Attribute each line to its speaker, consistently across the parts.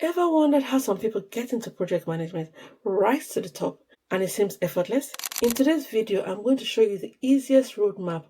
Speaker 1: Ever wondered how some people get into project management right to the top and it seems effortless? In today's video, I'm going to show you the easiest roadmap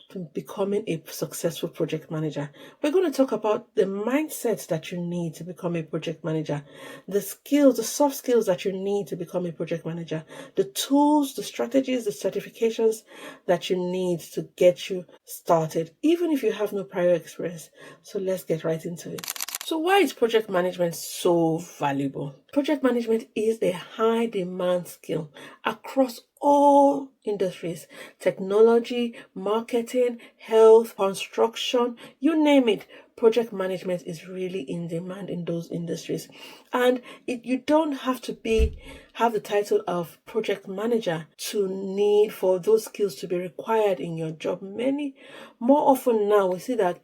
Speaker 1: to becoming a successful project manager. We're going to talk about the mindset that you need to become a project manager, the skills, the soft skills that you need to become a project manager, the tools, the strategies, the certifications that you need to get you started, even if you have no prior experience. So let's get right into it. So why is project management so valuable? Project management is a high demand skill across all industries: technology, marketing, health, construction, you name it. Project management is really in demand in those industries. And you don't have to have the title of project manager to need for those skills to be required in your job. More often now, we see that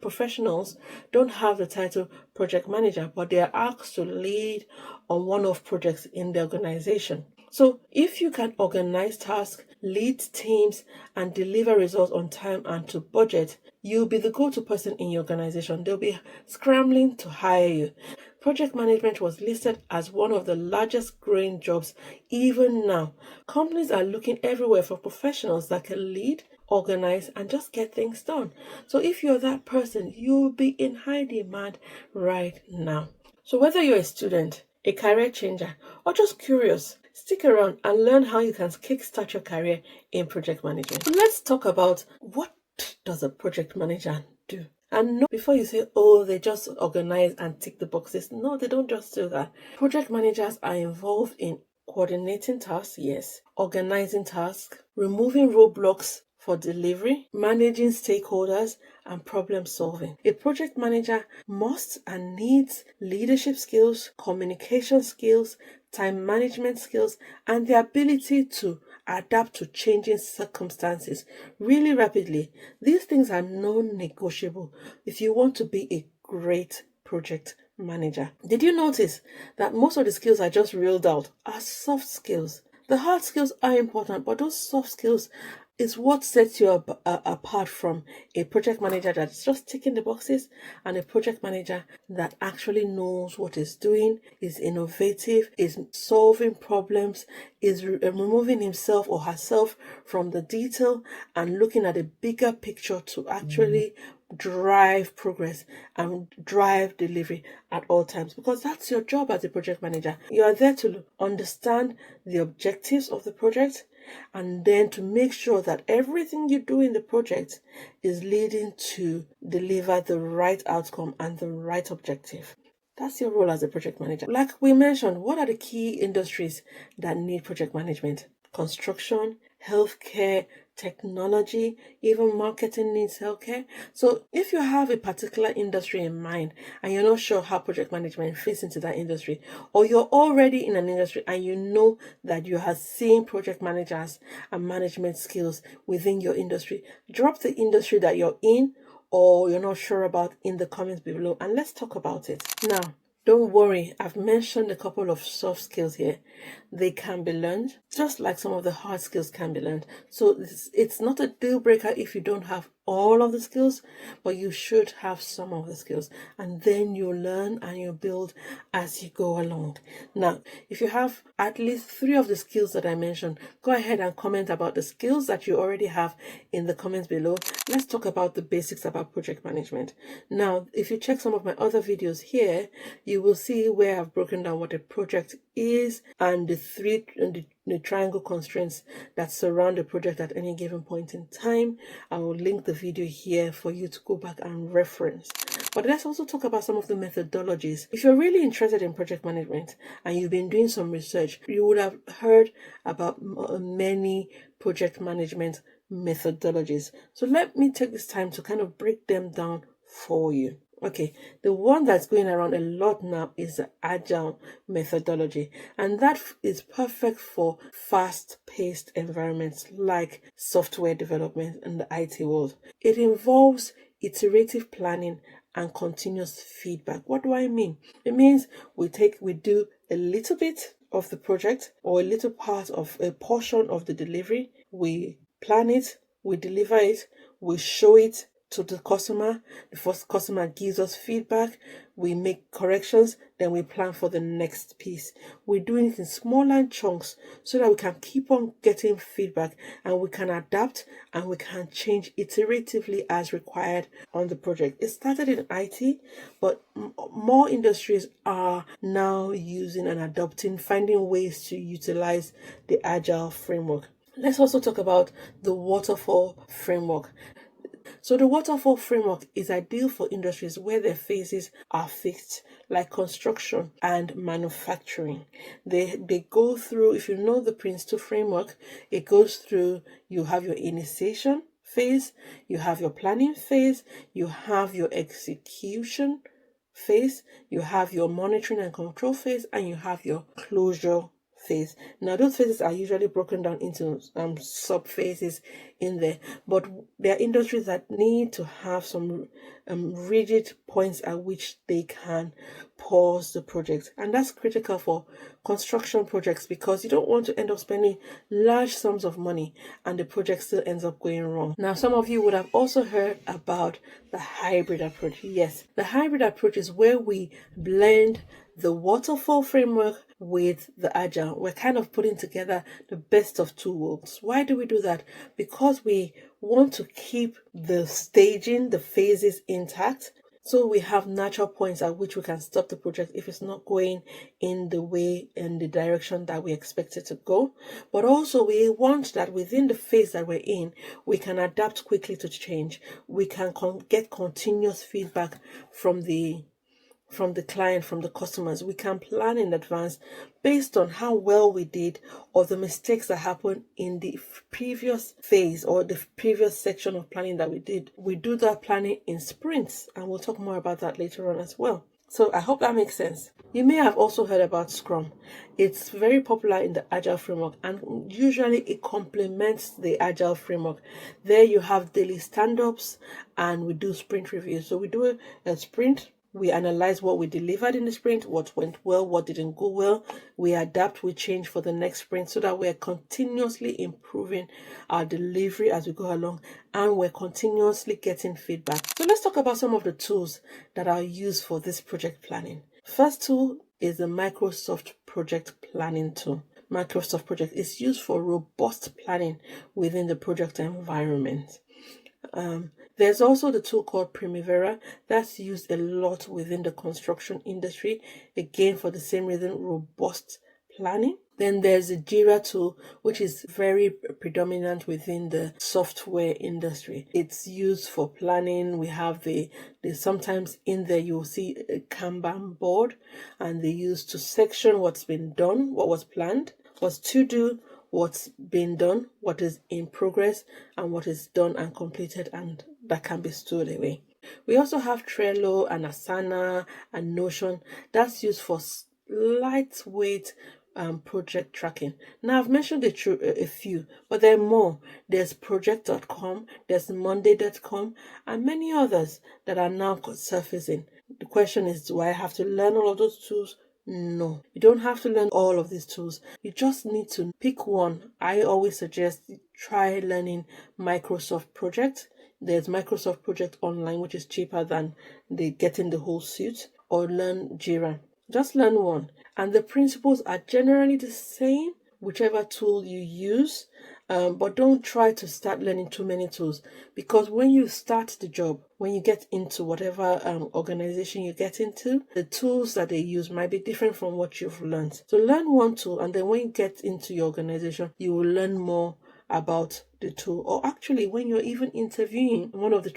Speaker 1: professionals don't have the title project manager, but they are asked to lead on one-off projects in the organization. So if you can organize tasks, lead teams, and deliver results on time and to budget, you'll be the go-to person in your organization. They'll be scrambling to hire you. Project management was listed as one of the largest growing jobs even now. Companies are looking everywhere for professionals that can lead, organize, and just get things done. So if you're that person, you'll be in high demand right now. So whether you're a student, a career changer, or just curious, stick around and learn how you can kickstart your career in project management. So let's talk about what does a project manager do? And no, before you say, oh, they just organize and tick the boxes. No, they don't just do that. Project managers are involved in coordinating tasks, yes, organizing tasks, removing roadblocks for delivery, managing stakeholders, and problem solving. A project manager must and needs leadership skills, communication skills, time management skills, and the ability to adapt to changing circumstances really rapidly. These things are non-negotiable if you want to be a great project manager. Did you notice that most of the skills I just reeled out are soft skills? The hard skills are important, but those soft skills is what sets you apart from a project manager that's just ticking the boxes and a project manager that actually knows what it's doing, is innovative, is solving problems, is removing himself or herself from the detail and looking at a bigger picture to actually drive progress and drive delivery at all times, because that's your job as a project manager. You are there to understand the objectives of the project and then to make sure that everything you do in the project is leading to deliver the right outcome and the right objective. That's your role as a project manager. Like we mentioned, what are the key industries that need project management? Construction, healthcare, technology, even marketing needs healthcare. So if you have a particular industry in mind and you're not sure how project management fits into that industry, or you're already in an industry and you know that you have seen project managers and management skills within your industry, drop the industry that you're in or you're not sure about in the comments below and let's talk about it. Now, don't worry, I've mentioned a couple of soft skills here. They can be learned, just like some of the hard skills can be learned. So it's not a deal breaker if you don't have all of the skills, but you should have some of the skills. And then you learn and you build as you go along. Now, if you have at least 3 of the skills that I mentioned, go ahead and comment about the skills that you already have in the comments below. Let's talk about the basics about project management. Now, if you check some of my other videos here, you will see where I've broken down what a project is and the triangle constraints that surround the project at any given point in time. I will link the video here for you to go back and reference. But let's also talk about some of the methodologies. If you're really interested in project management and you've been doing some research, you would have heard about many project management methodologies. So let me take this time to kind of break them down for you. Okay, the one that's going around a lot now is the Agile methodology, and that is perfect for fast-paced environments like software development in the IT world. It involves iterative planning and continuous feedback. What do I mean? It means we do a little bit of the project or a little part of a portion of the delivery. We plan it, we deliver it, we show it to the customer. The first customer gives us feedback, we make corrections, then we plan for the next piece. We're doing it in smaller chunks so that we can keep on getting feedback and we can adapt and we can change iteratively as required on the project. It started in IT, but more industries are now using and adopting, finding ways to utilize the Agile framework. Let's also talk about the waterfall framework. So the waterfall framework is ideal for industries where their phases are fixed, like construction and manufacturing. They go through, if you know the Prince2 framework, it goes through, you have your initiation phase, you have your planning phase, you have your execution phase, you have your monitoring and control phase, and you have your closure phase. Now, those phases are usually broken down into sub phases in there, but there are industries that need to have some rigid points at which they can pause the project, and that's critical for construction projects because you don't want to end up spending large sums of money and the project still ends up going wrong. Now, some of you would have also heard about the hybrid approach. Yes, the hybrid approach is where we blend the waterfall framework with the agile. We're kind of putting together the best of two worlds. Why do we do that? Because we want to keep the staging, the phases intact, so we have natural points at which we can stop the project if it's not going in the way and the direction that we expect it to go. But also we want that within the phase that we're in, we can adapt quickly to change. We can get continuous feedback from the client, from the customers. We can plan in advance based on how well we did or the mistakes that happened in the previous phase or the previous section of planning that we did. We do that planning in sprints, and we'll talk more about that later on as well. So I hope that makes sense. You may have also heard about Scrum. It's very popular in the Agile framework, and usually it complements the Agile framework. There you have daily stand-ups and we do sprint reviews. So we do a sprint. We analyze what we delivered in the sprint, what went well, what didn't go well. We adapt, we change for the next sprint so that we're continuously improving our delivery as we go along and we're continuously getting feedback. So let's talk about some of the tools that are used for this project planning. First tool is the Microsoft Project Planning tool. Microsoft Project is used for robust planning within the project environment. There's also the tool called Primavera that's used a lot within the construction industry, again for the same reason, robust planning. Then there's the Jira tool, which is very predominant within the software industry. It's used for planning. We have the sometimes in there you'll see a Kanban board, and they use to section what's been done, what was planned, what's to do, what's been done, what is in progress, and what is done and completed and that can be stored away. We also have Trello and Asana and Notion that's used for lightweight project tracking. Now I've mentioned a few, but there are more. There's project.com, there's monday.com, and many others that are now surfacing. The question is, do I have to learn all of those tools? No, you don't have to learn all of these tools. You just need to pick one. I always suggest try learning Microsoft Project. There's Microsoft Project Online, which is cheaper than getting the whole suite, or learn Jira. Just learn one. And the principles are generally the same, whichever tool you use. But don't try to start learning too many tools, because when you start the job, when you get into whatever organization you get into, the tools that they use might be different from what you've learned. So learn one tool, and then when you get into your organization, you will learn more about the tool. Or actually, when you're even interviewing, one of the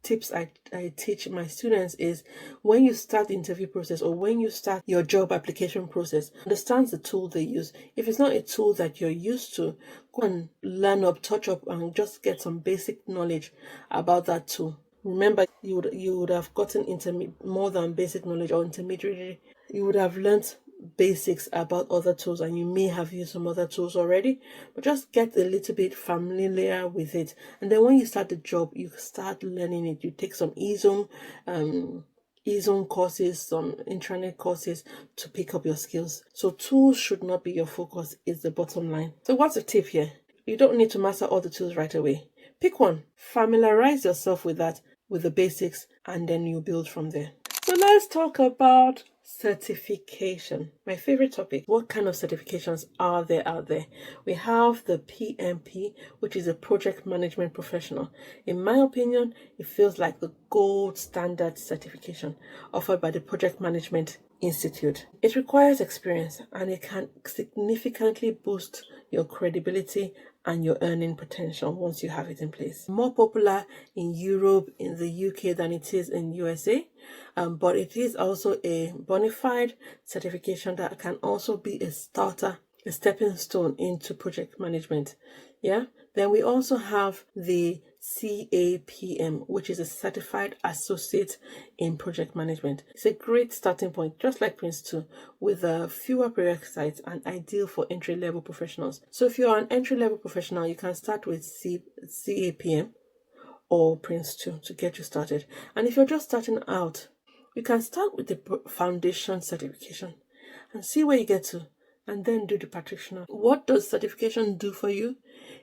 Speaker 1: tips I teach my students is when you start the interview process or when you start your job application process, understand the tool they use. If it's not a tool that you're used to, go and learn up, touch up, and just get some basic knowledge about that tool. Remember, you would have gotten more than basic knowledge or intermediary. You would have learned basics about other tools, and you may have used some other tools already, but just get a little bit familiar with it, and then when you start the job, you start learning it. You take some eZone courses, some intranet courses to pick up your skills. So tools should not be your focus, is the bottom line. So what's the tip here? You don't need to master all the tools right away. Pick one, familiarize yourself with that, with the basics, and then you build from there. So let's talk about certification. My favorite topic. What kind of certifications are there out there? We have the PMP, which is a project management professional. In my opinion, it feels like the gold standard certification offered by the Project Management Institute. It requires experience and it can significantly boost your credibility and your earning potential once you have it in place. More popular in Europe, in the UK than it is in USA, but it is also a bona fide certification that can also be a starter, a stepping stone into project management. Yeah. Then we also have the CAPM, which is a Certified Associate in Project Management. It's a great starting point, just like Prince 2, with fewer prerequisites and ideal for entry-level professionals. So if you're an entry-level professional, you can start with CAPM or Prince 2 to get you started. And if you're just starting out, you can start with the foundation certification and see where you get to, and then do the practitioner. What does certification do for you?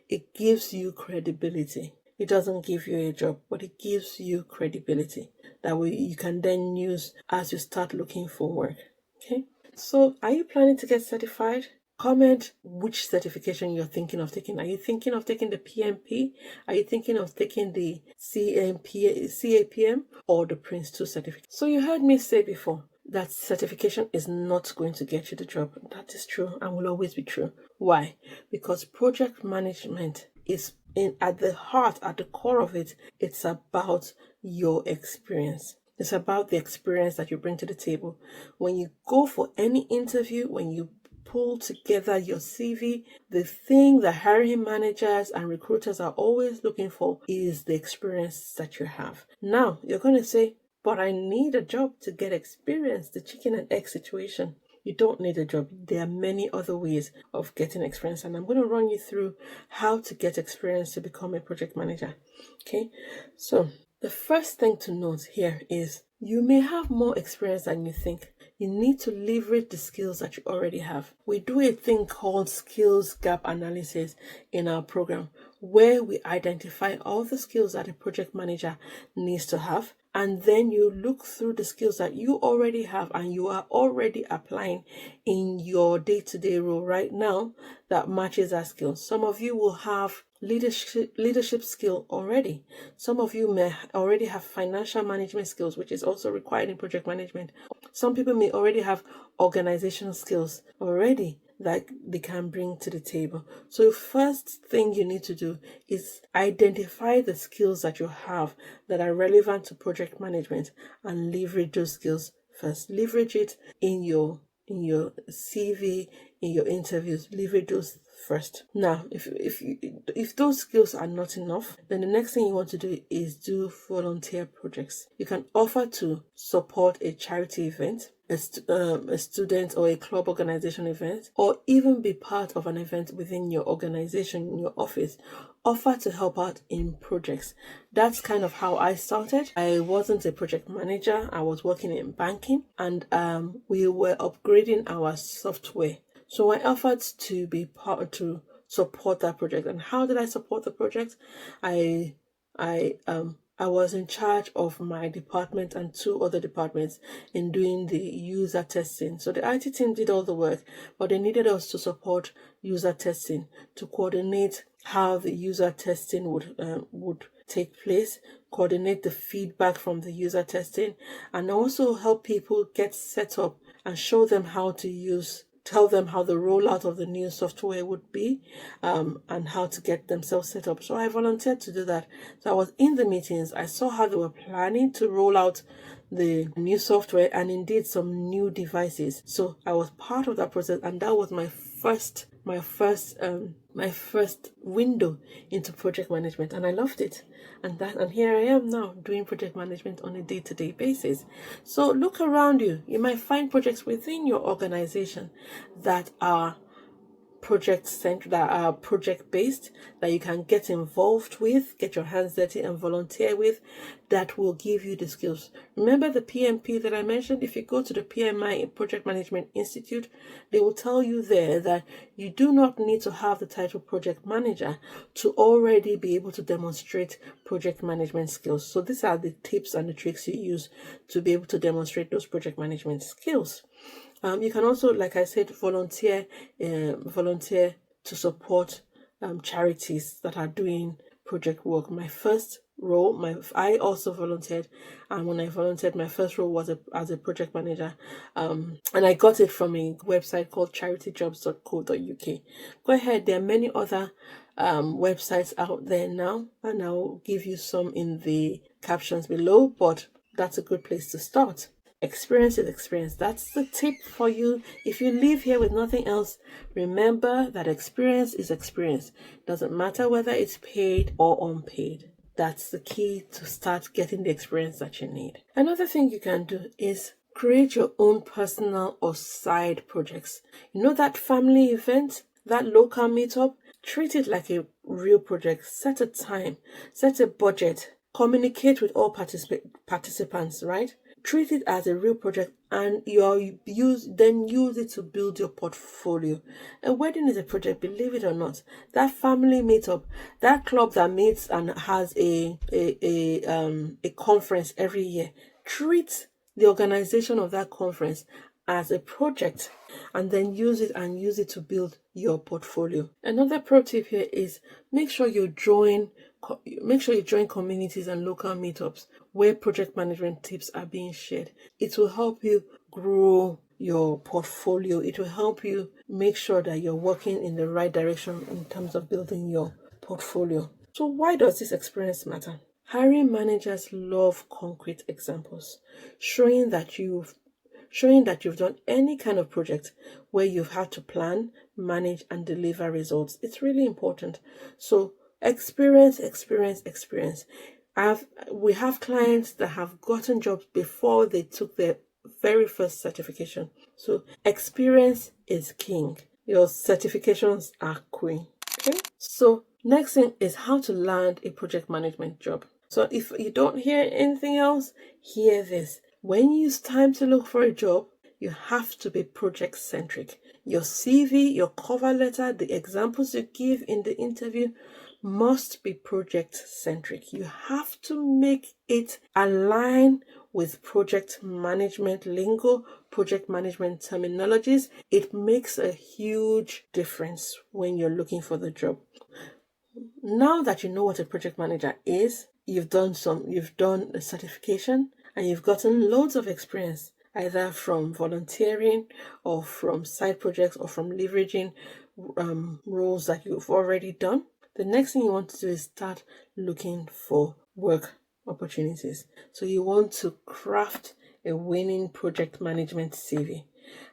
Speaker 1: It gives you credibility. It doesn't give you a job, but it gives you credibility that way you can then use as you start looking for work. Okay. So are you planning to get certified? Comment which certification you're thinking of taking. Are you thinking of taking the PMP? Are you thinking of taking the CAPM or the Prince 2 certificate? So you heard me say before that certification is not going to get you the job. That is true and will always be true. Why? Because project management is at the heart, at the core of it, it's about your experience. It's about the experience that you bring to the table. When you go for any interview, when you pull together your CV, the thing that hiring managers and recruiters are always looking for is the experience that you have. Now, you're going to say, but I need a job to get experience, the chicken and egg situation. You don't need a job. There are many other ways of getting experience, and I'm going to run you through how to get experience to become a project manager. Okay, so the first thing to note here is you may have more experience than you think. You need to leverage the skills that you already have. We do a thing called skills gap analysis in our program, where we identify all the skills that a project manager needs to have. And then you look through the skills that you already have and you are already applying in your day-to-day role right now that matches that skill. Some of you will have leadership skill already. Some of you may already have financial management skills, which is also required in project management. Some people may already have organizational skills already that they can bring to the table. So first thing you need to do is identify the skills that you have that are relevant to project management and leverage those skills first. Leverage it in your CV, in your interviews. Leverage those first. Now, if those skills are not enough, then the next thing you want to do is do volunteer projects. You can offer to support a charity event, a student or a club organization event, or even be part of an event within your organization, in your office. Offer to help out in projects. That's kind of how I started. I wasn't a project manager. I was working in banking, and we were upgrading our software. So I offered to be part to support that project. And how did I support the project? I was in charge of my department and 2 other departments in doing the user testing. So the IT team did all the work, but they needed us to support user testing, to coordinate how the user testing would take place, coordinate the feedback from the user testing, and also help people get set up and show them how to tell them how the rollout of the new software would be, and how to get themselves set up. So I volunteered to do that. So I was in the meetings. I saw how they were planning to roll out the new software and indeed some new devices. So I was part of that process, and that was my first window into project management, and I loved it. And here I am now doing project management on a day-to-day basis. So look around you. You might find projects within your organization that are that are project based, that you can get involved with, get your hands dirty and volunteer with, that will give you the skills. Remember the PMP that I mentioned? If you go to the PMI Project Management Institute, they will tell you there that you do not need to have the title project manager to already be able to demonstrate project management skills. So these are the tips and the tricks you use to be able to demonstrate those project management skills. You can also, like I said, volunteer to support charities that are doing project work. My first role, I also volunteered, and when I volunteered, my first role was as a project manager, and I got it from a website called charityjobs.co.uk. Go ahead, there are many other websites out there now, and I'll give you some in the captions below, but that's a good place to start. Experience is experience. That's the tip for you. If you leave here with nothing else, remember that experience is experience. Doesn't matter whether it's paid or unpaid. That's the key to start getting the experience that you need. Another thing you can do is create your own personal or side projects. You know that family event, that local meetup? Treat it like a real project. Set a time, set a budget, communicate with all participants, right? Treat it as a real project, and use it to build your portfolio. A wedding is a project, believe it or not. That family meetup, that club that meets and has a conference every year, treat the organization of that conference as a project, and then use it to build your portfolio. Another pro tip here is make sure you join communities and local meetups where project management tips are being shared. It will help you grow your portfolio. It will help you make sure that you're working in the right direction in terms of building your portfolio. So why does this experience matter? Hiring managers love concrete examples, showing that you've done any kind of project where you've had to plan, manage, and deliver results. It's really important. So experience. We have clients that have gotten jobs before they took their very first certification. So experience is king. Your certifications are queen. Okay? So next thing is how to land a project management job. So if you don't hear anything else, hear this. When it's time to look for a job, you have to be project centric. Your CV, your cover letter, the examples you give in the interview must be project centric. You have to make it align with project management lingo, project management terminologies. It makes a huge difference when you're looking for the job. Now that you know what a project manager is, you've done a certification, and you've gotten loads of experience, either from volunteering or from side projects or from leveraging roles that you've already done. The next thing you want to do is start looking for work opportunities. So you want to craft a winning project management CV,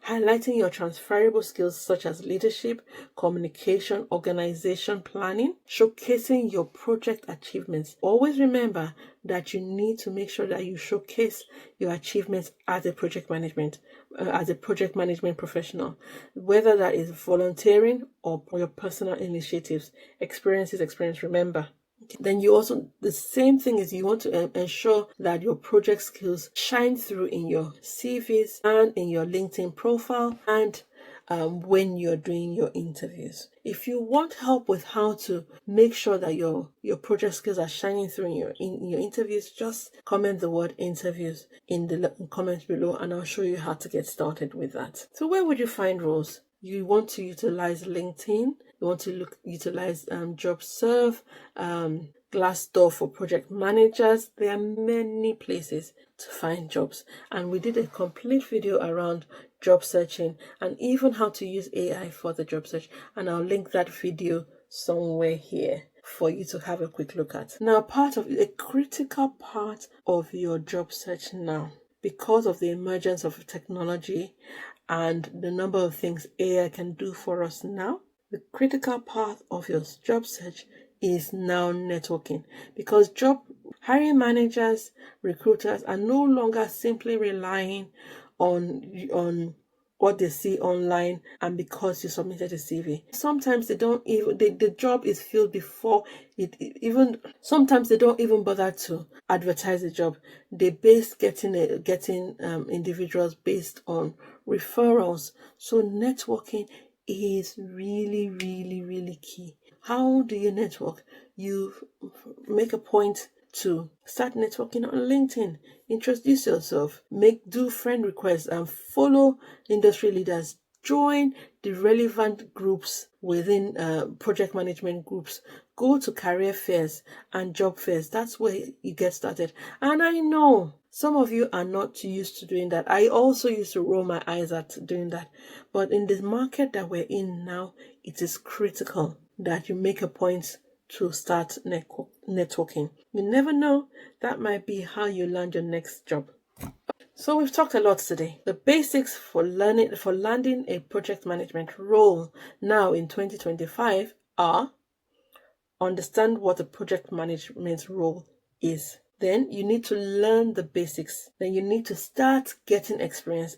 Speaker 1: highlighting your transferable skills such as leadership, communication, organization, planning, showcasing your project achievements. Always remember that you need to make sure that you showcase your achievements as a project management professional, whether that is volunteering or your personal initiatives. Experience is experience, remember. Then the same thing is you want to ensure that your project skills shine through in your CVs and in your LinkedIn profile and when you're doing your interviews. If you want help with how to make sure that your project skills are shining through in your interviews, just comment the word interviews in the comments below, and I'll show you how to get started with that. So where would you find roles? You want to utilize LinkedIn. You want to utilize JobServe, Glassdoor for project managers. There are many places to find jobs, and we did a complete video around job searching and even how to use AI for the job search, and I'll link that video somewhere here for you to have a quick look at. Now, a critical part of your job search now, because of the emergence of technology and the number of things AI can do for us now, the critical part of your job search is now networking, because hiring managers, recruiters are no longer simply relying on what they see online and because you submitted a CV. Sometimes they don't even, the job is filled before even, sometimes they don't even bother to advertise the job. They base getting individuals based on referrals. So networking is really, really, really key. How do you network? You make a point to start networking on LinkedIn, introduce yourself, do friend requests, and follow industry leaders. Join the relevant groups within project management groups. Go to career fairs and job fairs. That's where you get started. And I know some of you are not used to doing that. I also used to roll my eyes at doing that. But in the market that we're in now, it is critical that you make a point to start networking. You never know, that might be how you land your next job. So we've talked a lot today. The basics for landing a project management role now in 2025 are: understand what a project management role is. Then you need to learn the basics. Then you need to start getting experience.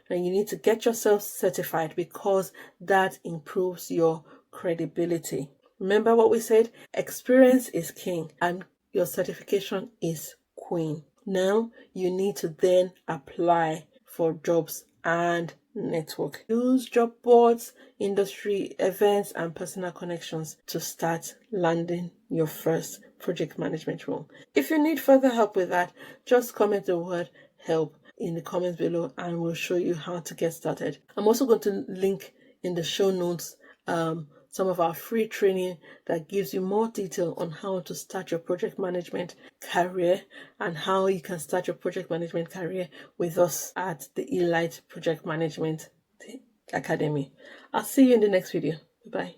Speaker 1: And you need to get yourself certified because that improves your credibility. Remember what we said? Experience is king and your certification is queen. Now you need to then apply for jobs and network. Use job boards, industry events, and personal connections to start landing your first project management role. If you need further help with that, just comment the word help in the comments below and we'll show you how to get started. I'm also going to link in the show notes some of our free training that gives you more detail on how to start your project management career and how you can start your project management career with us at the Elite Project Management Academy. I'll see you in the next video. Bye.